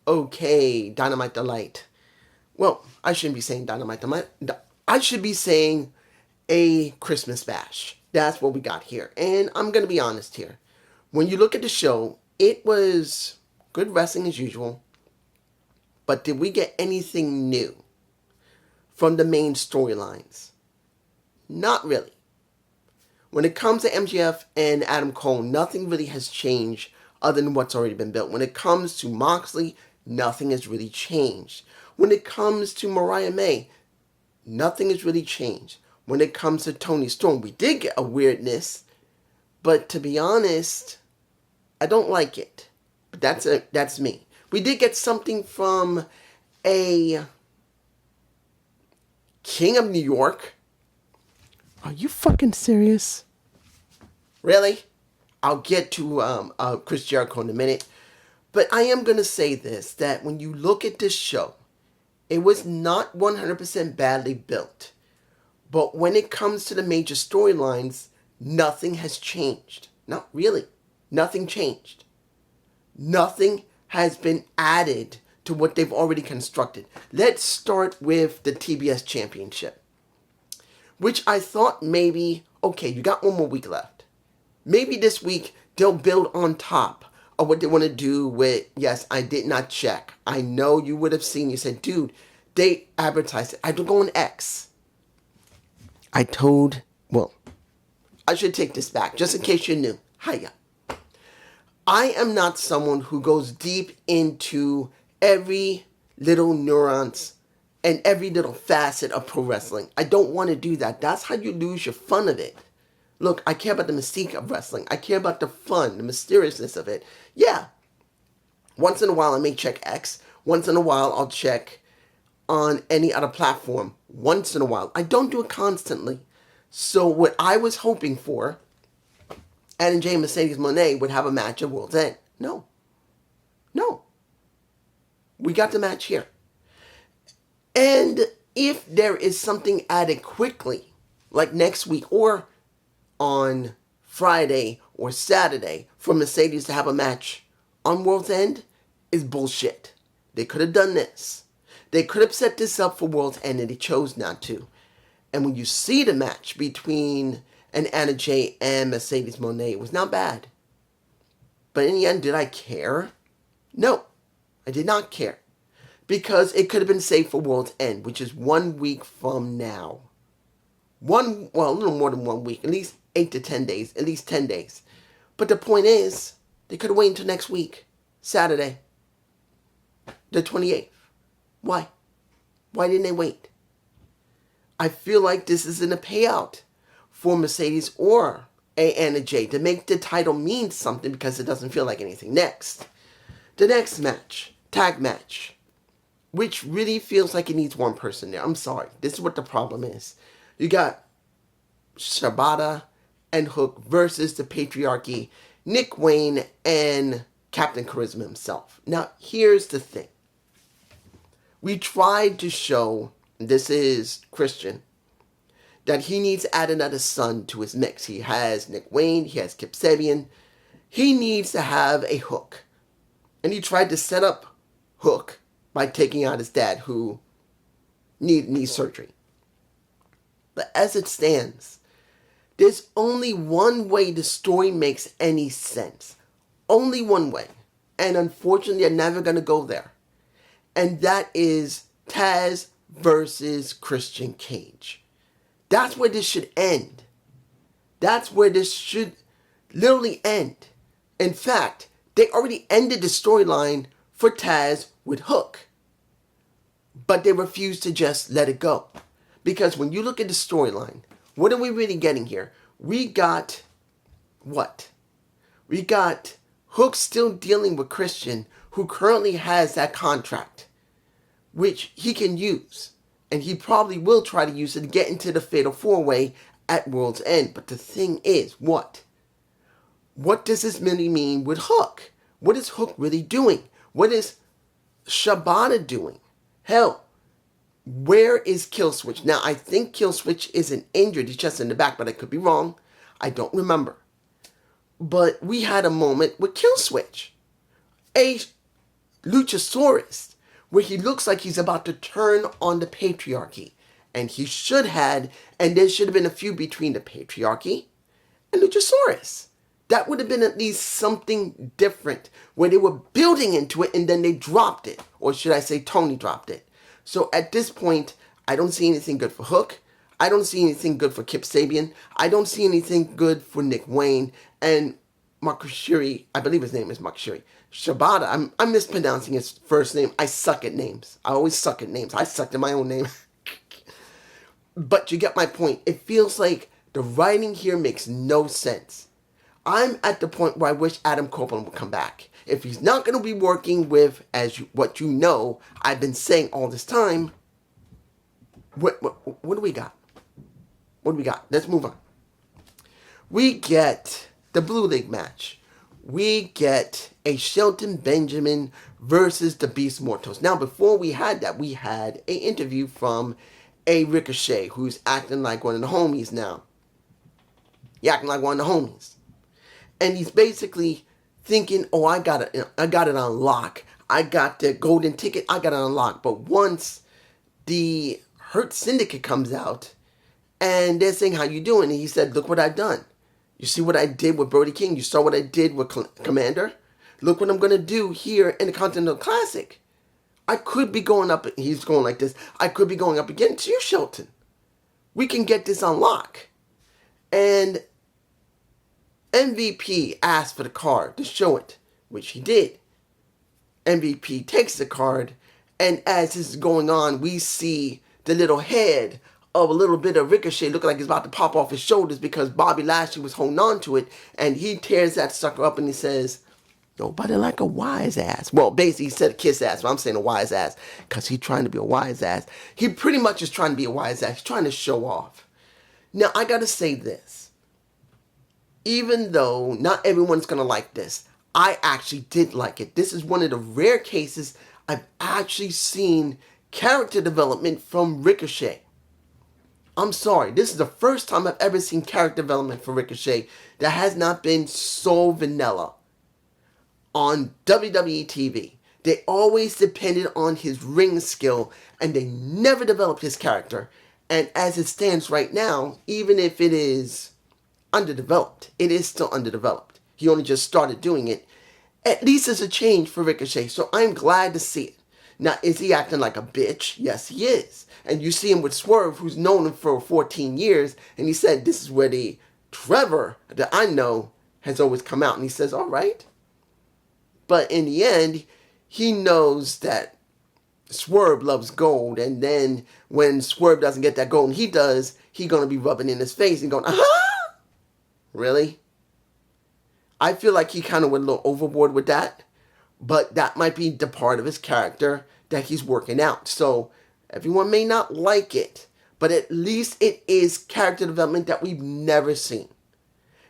Okay, Dynamite Delight. Well, I shouldn't be saying Dynamite Delight. I should be saying a Christmas bash. That's what we got here. And I'm going to be honest here. When you look at the show, it was good wrestling as usual. But did we get anything new from the main storylines? Not really. When it comes to MJF and Adam Cole, nothing really has changed other than what's already been built. When it comes to Moxley, nothing has really changed. When it comes to Mariah May, nothing has really changed. When it comes to Toni Storm, we did get a weirdness, but to be honest, I don't like it. But that's me. We did get something from a King of New York. Are you fucking serious? Really? I'll get to Chris Jericho in a minute. But I am going to say this, that when you look at this show, it was not 100% badly built. But when it comes to the major storylines, nothing has changed. Not really. Nothing changed. Nothing has been added to what they've already constructed. Let's start with the TBS Championship, which I thought maybe, okay, you got one more week left. Maybe this week they'll build on top of what they want to do with, yes, I did not check. I know you would have seen, you said, dude, they advertised it. I had to go on X. I should take this back, just in case you're new. Hiya. I am not someone who goes deep into every little nuance and every little facet of pro wrestling. I don't want to do that. That's how you lose your fun of it. Look, I care about the mystique of wrestling. I care about the fun, the mysteriousness of it. Yeah. Once in a while I may check X. Once in a while I'll check on any other platform. Once in a while. I don't do it constantly. So what I was hoping for, Anna Jay and Mercedes Moné would have a match at World's End. No. We got the match here. And if there is something added quickly, like next week or on Friday or Saturday for Mercedes to have a match on World's End, is bullshit. They could have done this. They could have set this up for World's End and they chose not to. And when you see the match between Anna Jay and Mercedes Moné, it was not bad. But in the end, did I care? No, I did not care. Because it could have been saved for World's End, which is 1 week from now. A little more than 1 week. At least 8 to 10 days. At least 10 days. But the point is, they could have waited until next week. Saturday. The 28th. Why? Why didn't they wait? I feel like this isn't a payout for Mercedes or Anna Jay to make the title mean something because it doesn't feel like anything. Next. The next match. Tag match. Which really feels like it needs one person there. I'm sorry. This is what the problem is. You got Shibata and Hook versus the Patriarchy, Nick Wayne and Captain Charisma himself. Now, here's the thing. We tried to show, this is Christian, that he needs to add another son to his mix. He has Nick Wayne, he has Kip Sabian. He needs to have a Hook. And he tried to set up Hook by taking out his dad, who needed knee surgery. But as it stands, there's only one way the story makes any sense. Only one way. And unfortunately, I'm never going to go there. And that is Taz versus Christian Cage. That's where this should end. That's where this should literally end. In fact, they already ended the storyline for Taz with Hook. But they refused to just let it go. Because when you look at the storyline, what are we really getting here? We got what? We got Hook still dealing with Christian, who currently has that contract, which he can use. And he probably will try to use it to get into the Fatal 4-Way at World's End. But the thing is, what? What does this really mean with Hook? What is Hook really doing? What is Shibata doing? Hell, where is Killswitch? Now, I think Killswitch isn't injured. He's just in the back, but I could be wrong. I don't remember. But we had a moment with Killswitch. A Luchasaurus, where he looks like he's about to turn on the patriarchy. And he should have, and there should have been a feud between the patriarchy and Luchasaurus. That would have been at least something different, where they were building into it and then they dropped it. Or should I say Tony dropped it. So at this point, I don't see anything good for Hook. I don't see anything good for Kip Sabian. I don't see anything good for Nick Wayne. And Makushiri, I believe his name is Makushiri. Shibata, I'm mispronouncing his first name. I suck at names. I always suck at names. I sucked at my own name. But you get my point. It feels like the writing here makes no sense. I'm at the point where I wish Adam Copeland would come back. If he's not going to be working with, what you know, I've been saying all this time, what do we got? What do we got? Let's move on. We get the Blue League match. We get a Shelton Benjamin versus the Beast Mortos. Now, before we had that, we had an interview from a Ricochet who's acting like one of the homies now. He's acting like one of the homies. And he's basically thinking, oh, I got it on lock. I got the golden ticket. I got it on lock. But once the Hurt Syndicate comes out and they're saying, how you doing? And he said, look what I've done. You see what I did with Brody King? You saw what I did with Commander? Look what I'm going to do here in the Continental Classic. I could be going up, he's going like this, I could be going up against you, Shelton. We can get this on lock. And MVP asked for the card to show it, which he did. MVP takes the card, and as this is going on, we see the little head of a little bit of Ricochet looking like he's about to pop off his shoulders because Bobby Lashley was holding on to it, and he tears that sucker up and he says, nobody like a wise ass. Well, basically he said a kiss ass, but I'm saying a wise ass because he's trying to be a wise ass. He pretty much is trying to be a wise ass. He's trying to show off. Now, I got to say this. Even though not everyone's going to like this, I actually did like it. This is one of the rare cases I've actually seen character development from Ricochet. I'm sorry, this is the first time I've ever seen character development for Ricochet that has not been so vanilla on WWE TV. They always depended on his ring skill and they never developed his character. And as it stands right now, even if it is underdeveloped, it is still underdeveloped. He only just started doing it. At least it's a change for Ricochet, so I'm glad to see it. Now, is he acting like a bitch? Yes, he is. And you see him with Swerve, who's known him for 14 years, and he said, this is where the Trevor that I know has always come out. And he says, all right. But in the end, he knows that Swerve loves gold, and then when Swerve doesn't get that gold and he does, he's going to be rubbing in his face and going, aha! Really? I feel like he kind of went a little overboard with that, but that might be the part of his character that he's working out. So everyone may not like it, but at least it is character development that we've never seen.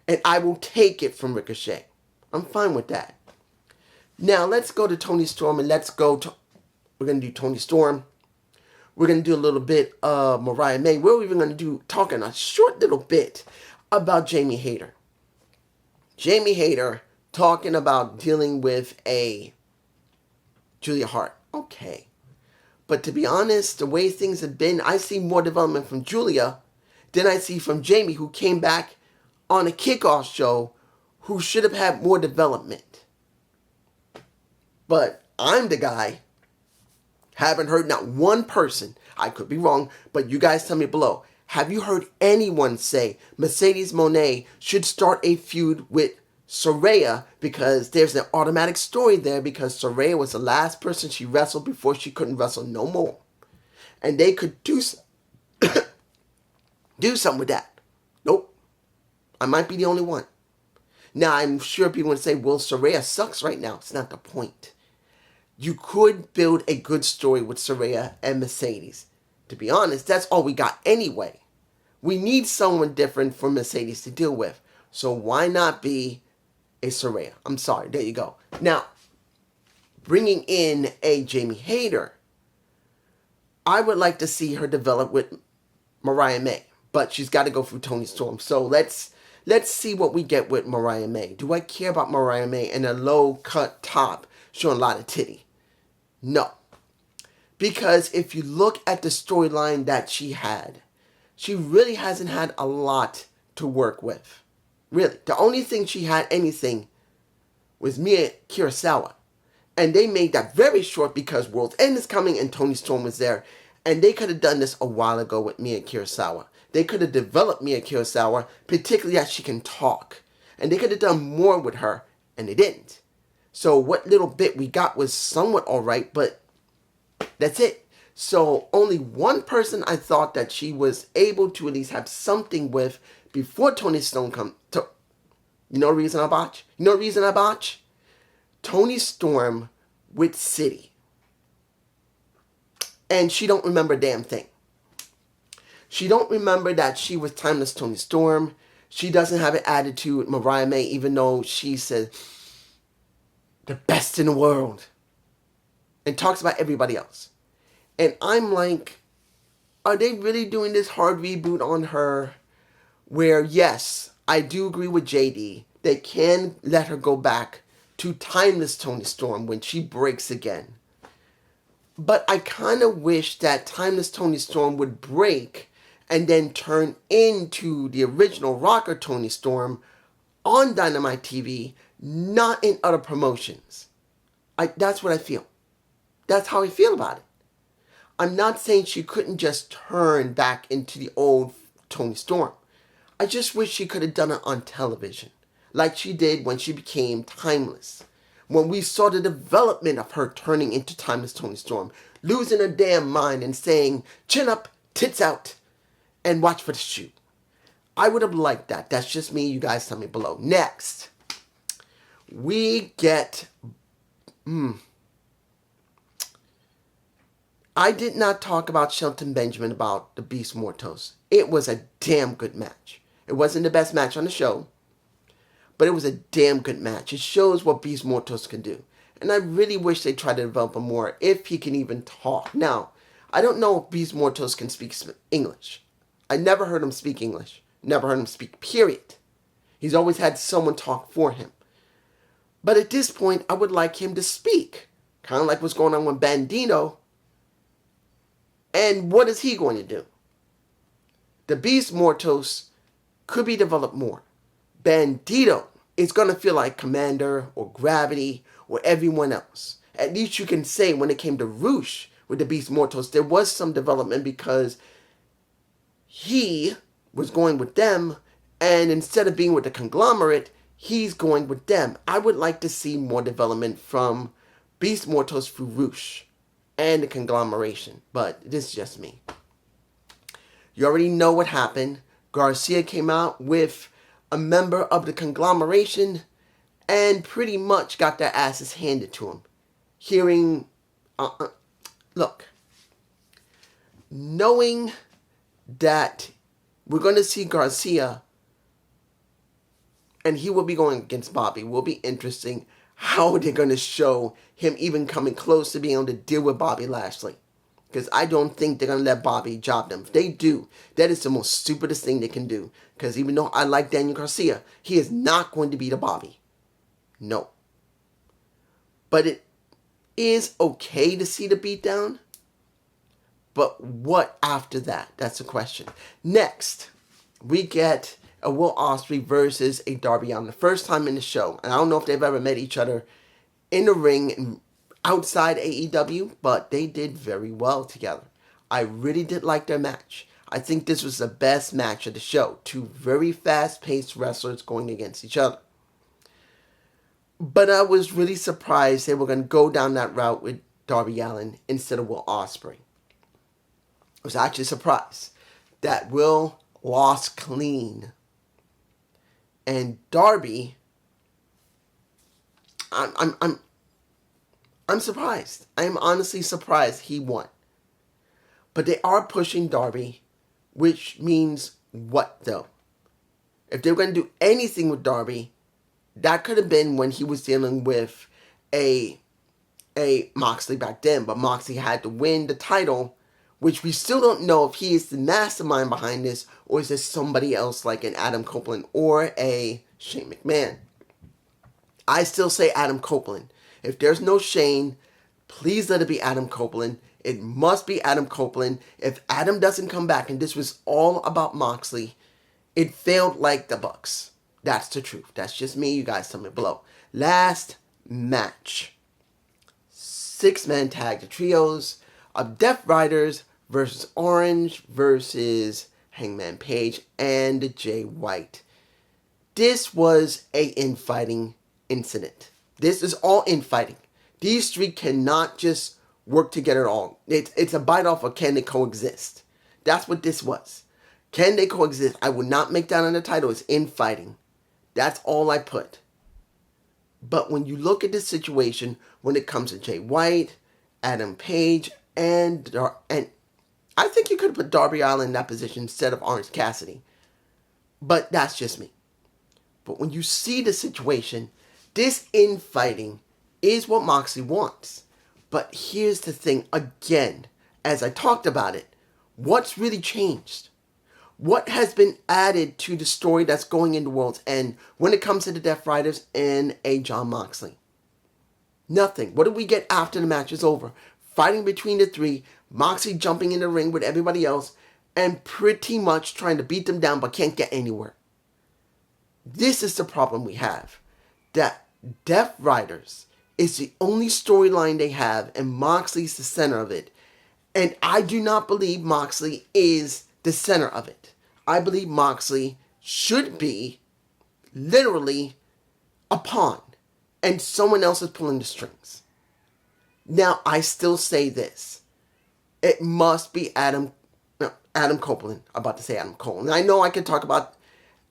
And I will take it from Ricochet. I'm fine with that. Now let's go to Toni Storm, and we're going to do Toni Storm. We're going to do a little bit of Mariah May. We're even going to talking a short little bit about Jamie Hayter. Jamie Hayter talking about dealing with a Julia Hart. Okay. But to be honest, the way things have been, I see more development from Julia than I see from Jamie, who came back on a kickoff show, who should have had more development. But I'm the guy. Haven't heard not one person, I could be wrong, but you guys tell me below. Have you heard anyone say Mercedes Moné should start a feud with Saraya, because there's an automatic story there, because Saraya was the last person she wrestled before she couldn't wrestle no more. And they could do something with that. Nope. I might be the only one. Now, I'm sure people would say, well, Saraya sucks right now. It's not the point. You could build a good story with Saraya and Mercedes. To be honest, that's all we got anyway. We need someone different for Mercedes to deal with. So why not be a Saraya? I'm sorry, there you go. Now, bringing in a Jamie Hayter, I would like to see her develop with Mariah May. But she's got to go through Toni Storm. So let's see what we get with Mariah May. Do I care about Mariah May and a low-cut top showing a lot of titty? No. Because if you look at the storyline that she had, she really hasn't had a lot to work with. Really. The only thing she had anything was Mia Kurosawa. And they made that very short because World's End is coming and Toni Storm was there. And they could have done this a while ago with Mia Kurosawa. They could have developed Mia Kurosawa, particularly as she can talk. And they could have done more with her, and they didn't. So what little bit we got was somewhat alright, but that's it. So only one person I thought that she was able to at least have something with before Toni Storm come. You know the reason I botch? You know the reason I botch? Toni Storm with City. And she don't remember a damn thing. She don't remember that she was timeless Toni Storm. She doesn't have an attitude with Mariah May, even though she said the best in the world. And talks about everybody else. And I'm like, are they really doing this hard reboot on her? Where, yes, I do agree with JD. They can let her go back to timeless Toni Storm when she breaks again. But I kind of wish that timeless Toni Storm would break and then turn into the original rocker Toni Storm on Dynamite TV, not in other promotions. That's what I feel. That's how I feel about it. I'm not saying she couldn't just turn back into the old Toni Storm. I just wish she could have done it on television, like she did when she became timeless. When we saw the development of her turning into timeless Toni Storm, losing her damn mind and saying, chin up, tits out, and watch for the shoot. I would have liked that. That's just me. You guys tell me below. Next, we get... I did not talk about Shelton Benjamin about the Beast Mortos. It was a damn good match. It wasn't the best match on the show, but it was a damn good match. It shows what Beast Mortos can do. And I really wish they tried to develop him more, if he can even talk. Now, I don't know if Beast Mortos can speak English. I never heard him speak English. Never heard him speak, period. He's always had someone talk for him. But at this point, I would like him to speak. Kind of like what's going on with Bandito. And what is he going to do? The Beast Mortos could be developed more. Bandito is going to feel like Commander or Gravity or everyone else. At least you can say when it came to Roosh with the Beast Mortos, there was some development because he was going with them, and instead of being with the conglomerate, he's going with them. I would like to see more development from Beast Mortos through Roosh and the conglomeration, but this is just me. You already know what happened. Garcia came out with a member of the conglomeration and pretty much got their asses handed to him. Look, knowing that we're going to see Garcia and he will be going against Bobby will be interesting. How they're going to show him even coming close to being able to deal with Bobby Lashley. Because I don't think they're going to let Bobby job them. If they do, that is the most stupidest thing they can do. Because even though I like Daniel Garcia, he is not going to beat a Bobby. No. But it is okay to see the beatdown. But what after that? That's the question. Next, we get a Will Ospreay versus a Darby Allin. The first time in the show. And I don't know if they've ever met each other in the ring and outside AEW, but they did very well together. I really did like their match. I think this was the best match of the show. Two very fast-paced wrestlers going against each other. But I was really surprised they were going to go down that route with Darby Allin instead of Will Ospreay. I was actually surprised that Will lost clean. And Darby, I'm surprised. I am honestly surprised he won. But they are pushing Darby, which means what though? If they were going to do anything with Darby, that could have been when he was dealing with a Moxley back then. But Moxley had to win the title, which we still don't know if he is the mastermind behind this, or is this somebody else like an Adam Copeland or a Shane McMahon. I still say Adam Copeland. If there's no Shane, Please let it be Adam Copeland. It must be Adam Copeland. If Adam doesn't come back and this was all about Moxley, it failed like the Bucks. That's the truth. That's just me. You guys tell me below. Last match. 6-man tag, the trios of Death Riders versus Orange versus Hangman Page and Jay White. This was a infighting incident. This is all infighting. These three cannot just work together at all. It's a bite off of can they coexist. That's what this was. Can they coexist? I would not make that on the title. It's infighting. That's all I put. But when you look at this situation, when it comes to Jay White, Adam Page, and I think you could have put Darby Allin in that position instead of Orange Cassidy. But that's just me. But when you see the situation, this infighting is what Moxley wants. But here's the thing, again, as I talked about it, what's really changed? What has been added to the story that's going into World's End when it comes to the Death Riders and a Jon Moxley? Nothing. What do we get after the match is over? Fighting between the three, Moxley jumping in the ring with everybody else, and pretty much trying to beat them down but can't get anywhere. This is the problem we have. That Death Riders is the only storyline they have, and Moxley's the center of it. And I do not believe Moxley is the center of it. I believe Moxley should be literally a pawn, and someone else is pulling the strings. Now, I still say this. It must be Adam Copeland. I'm about to say Adam Cole. And I know I could talk about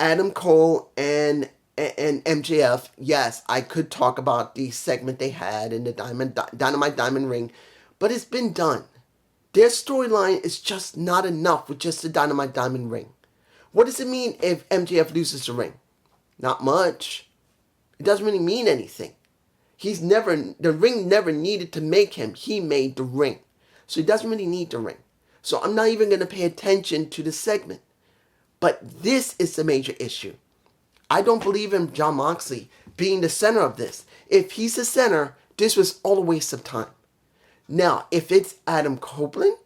Adam Cole and MJF. Yes, I could talk about the segment they had in the Dynamite Diamond Ring, but it's been done. Their storyline is just not enough with just the Dynamite Diamond Ring. What does it mean if MJF loses the ring? Not much. It doesn't really mean anything. The ring never needed to make him. He made the ring. So he doesn't really need the ring. So I'm not even going to pay attention to the segment. But this is the major issue. I don't believe in Jon Moxley being the center of this. If he's the center, this was all a waste of time. Now, if it's Adam Copeland,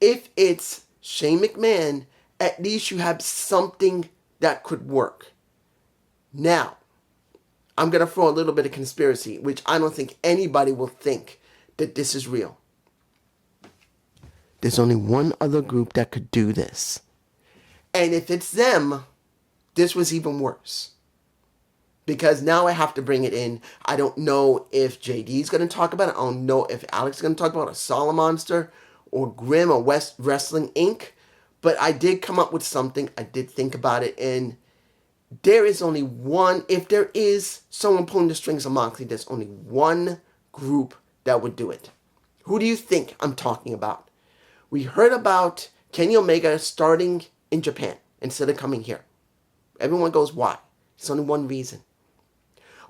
if it's Shane McMahon, at least you have something that could work. Now, I'm going to throw a little bit of conspiracy, which I don't think anybody will think that this is real. There's only one other group that could do this. And if it's them, this was even worse. Because now I have to bring it in. I don't know if JD's going to talk about it. I don't know if Alex is going to talk about it, or Solid Monster, or Grimm, or West Wrestling Inc. But I did come up with something. I did think about it. And there is only one, if there is someone pulling the strings of Moxley, there's only one group that would do it. Who do you think I'm talking about? We heard about Kenny Omega starting in Japan instead of coming here. Everyone goes, why? It's only one reason.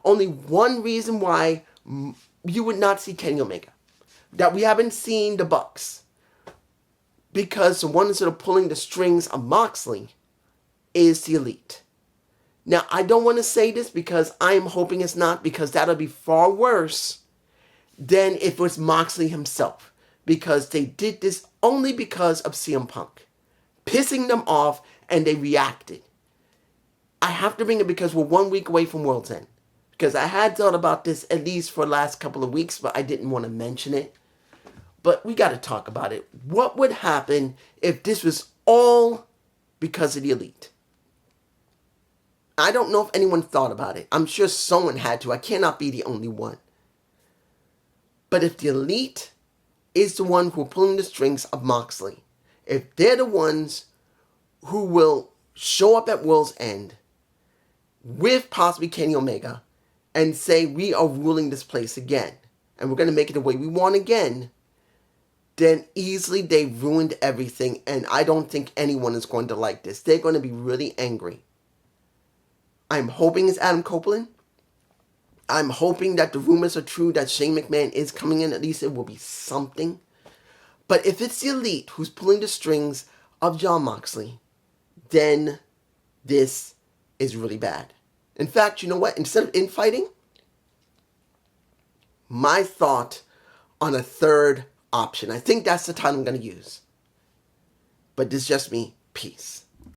Only one reason why you would not see Kenny Omega. That we haven't seen the Bucks. Because the ones that are pulling the strings of Moxley is the Elite. Now, I don't want to say this because I'm hoping it's not, because that'll be far worse than if it was Moxley himself. Because they did this only because of CM Punk. Pissing them off, and they reacted. I have to bring it because we're 1 week away from World's End. Because I had thought about this at least for the last couple of weeks, but I didn't want to mention it. But we got to talk about it. What would happen if this was all because of the Elite? I don't know if anyone thought about it. I'm sure someone had to. I cannot be the only one. But if the Elite is the one who are pulling the strings of Moxley, if they're the ones who will show up at World's End with possibly Kenny Omega and say, we are ruling this place again, and we're going to make it the way we want again, then easily they've ruined everything, and I don't think anyone is going to like this. They're going to be really angry. I'm hoping it's Adam Copeland. I'm hoping that the rumors are true that Shane McMahon is coming in. At least it will be something. But if it's the Elite who's pulling the strings of Jon Moxley, then this is really bad. In fact, you know what? Instead of infighting, my thought on a third option. I think that's the title I'm going to use. But this is just me. Peace.